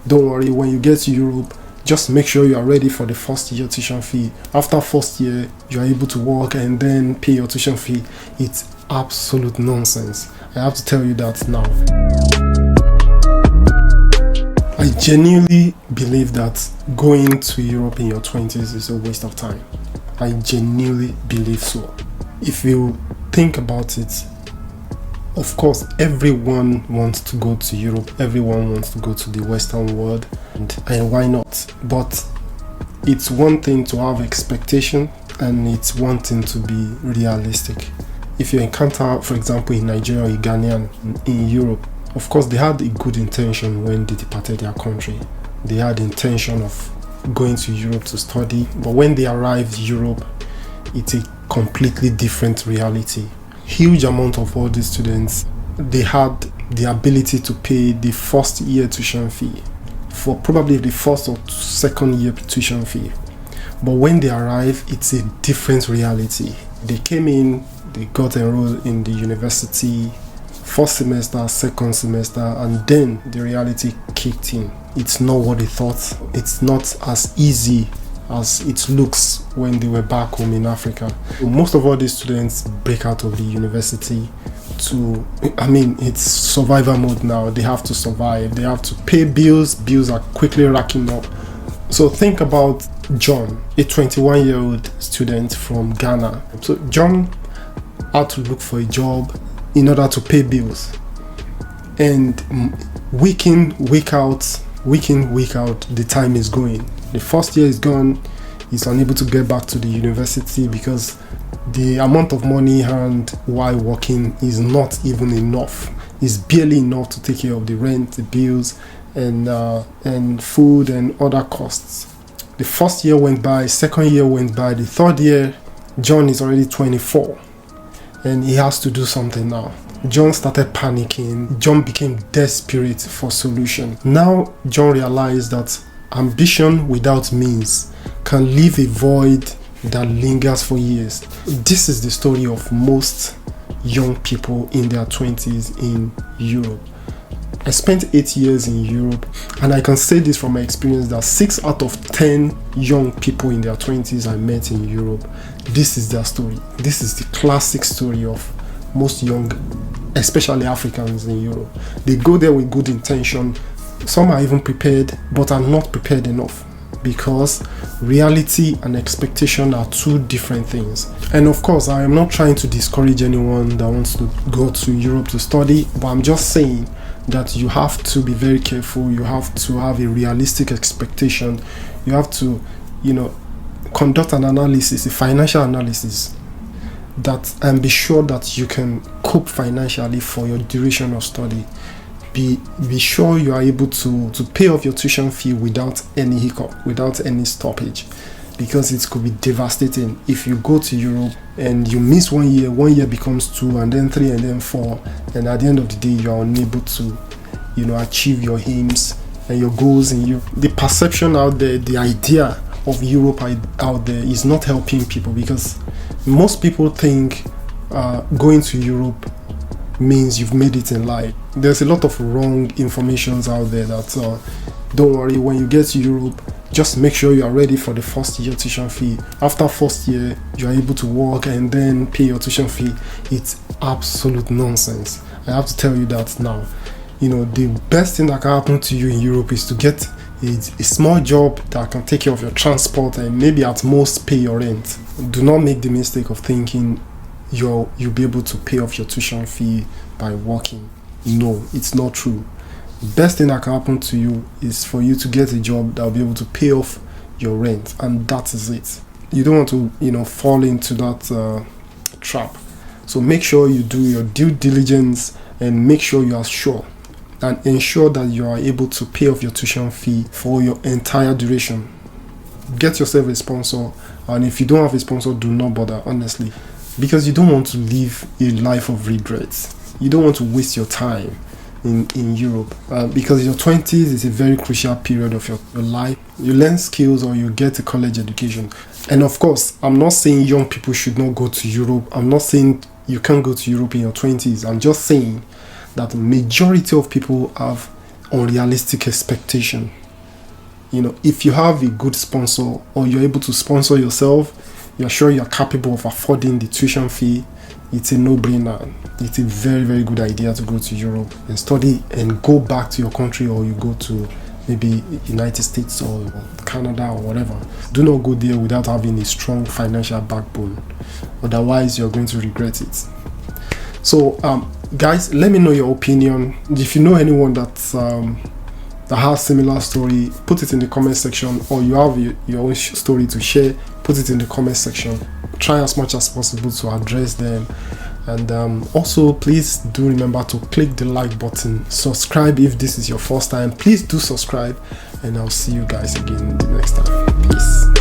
Don't worry, when you get to Europe, just make sure you are ready for the first year tuition fee. After first year, you are able to work and then pay your tuition fee. It's absolute nonsense. I have to tell you that now. I genuinely believe that going to Europe in your 20s is a waste of time. I genuinely believe so. If you think about it, of course, everyone wants to go to Europe. Everyone wants to go to the Western world, and why not? But it's one thing to have expectation, and it's one thing to be realistic. If you encounter, for example, in Nigeria or Ghanaian in Europe, of course, they had a good intention when they departed their country. They had the intention of going to Europe to study, but when they arrived in Europe, it's a completely different reality. Huge amount of all these students, they had the ability to pay the first year tuition fee for probably the first or second year tuition fee. But when they arrive, it's a different reality. They came in, they got enrolled in the university, first semester, second semester, and then the reality kicked in. It's not what they thought. It's not as easy as it looks when they were back home in Africa. Most of all these students break out of the university it's survival mode now. They have to survive. They have to pay bills. Bills are quickly racking up. So think about John, a 21-year-old student from Ghana. So John had to look for a job in order to pay bills. And week in, week out, the time is going. The first year is gone. He's unable to get back to the university because the amount of money earned while working is not even enough. It's barely enough to take care of the rent, the bills, and food and other costs. The first year went by, second year went by, the third year, John is already 24 and he has to do something now. John started panicking. John became desperate for solution. Now John realized that ambition without means can leave a void that lingers for years. This is the story of most young people in their 20s in Europe. I spent 8 years in Europe, and I can say this from my experience that 6 out of 10 young people in their 20s I met in Europe, this is their story. This is the classic story of most young, especially Africans in Europe. They go there with good intention. Some are even prepared, but are not prepared enough because reality and expectation are two different things. And of course, I am not trying to discourage anyone that wants to go to Europe to study, but I'm just saying that you have to be very careful. You have to have a realistic expectation. You have to, conduct an analysis, a financial analysis, and be sure that you can cope financially for your duration of study. Be sure you are able to pay off your tuition fee without any hiccup, without any stoppage, because it could be devastating if you go to Europe and you miss 1 year becomes 2, and then 3, and then 4, and at the end of the day you are unable to achieve your aims and your goals in Europe. The perception out there, the idea of Europe out there is not helping people, because most people think going to Europe means you've made it in life. There's a lot of wrong informations out there that don't worry, when you get to Europe, just make sure you are ready for the first year tuition fee. After first year, you are able to work and then pay your tuition fee. It's absolute nonsense. I have to tell you that now. The best thing that can happen to you in Europe is to get a small job that can take care of your transport and maybe at most pay your rent. Do not make the mistake of thinking you'll be able to pay off your tuition fee by working. No, it's not true. The best thing that can happen to you is for you to get a job that will be able to pay off your rent, and that is it. You don't want to fall into that trap. So make sure you do your due diligence and make sure you are sure and ensure that you are able to pay off your tuition fee for your entire duration. Get yourself a sponsor, and if you don't have a sponsor, do not bother, honestly, because you don't want to live a life of regrets. You don't want to waste your time in Europe, because your 20s is a very crucial period of your life. You learn skills or you get a college education. And of course, I'm not saying young people should not go to Europe. I'm not saying you can't go to Europe in your 20s. I'm just saying that the majority of people have unrealistic expectation. You know, if you have a good sponsor or you're able to sponsor yourself, you're sure you're capable of affording the tuition fee, it's a no-brainer. It's a very, very good idea to go to Europe and study and go back to your country, or you go to maybe United States or Canada or whatever. Do not go there without having a strong financial backbone. Otherwise, you're going to regret it. So, guys, let me know your opinion. If you know anyone that has similar story, put it in the comment section, or you have your own story to share, put it in the comment section. Try as much as possible to address them. And also, please do remember to click the like button, subscribe if this is your first time. Please do subscribe, and I'll see you guys again the next time. Peace.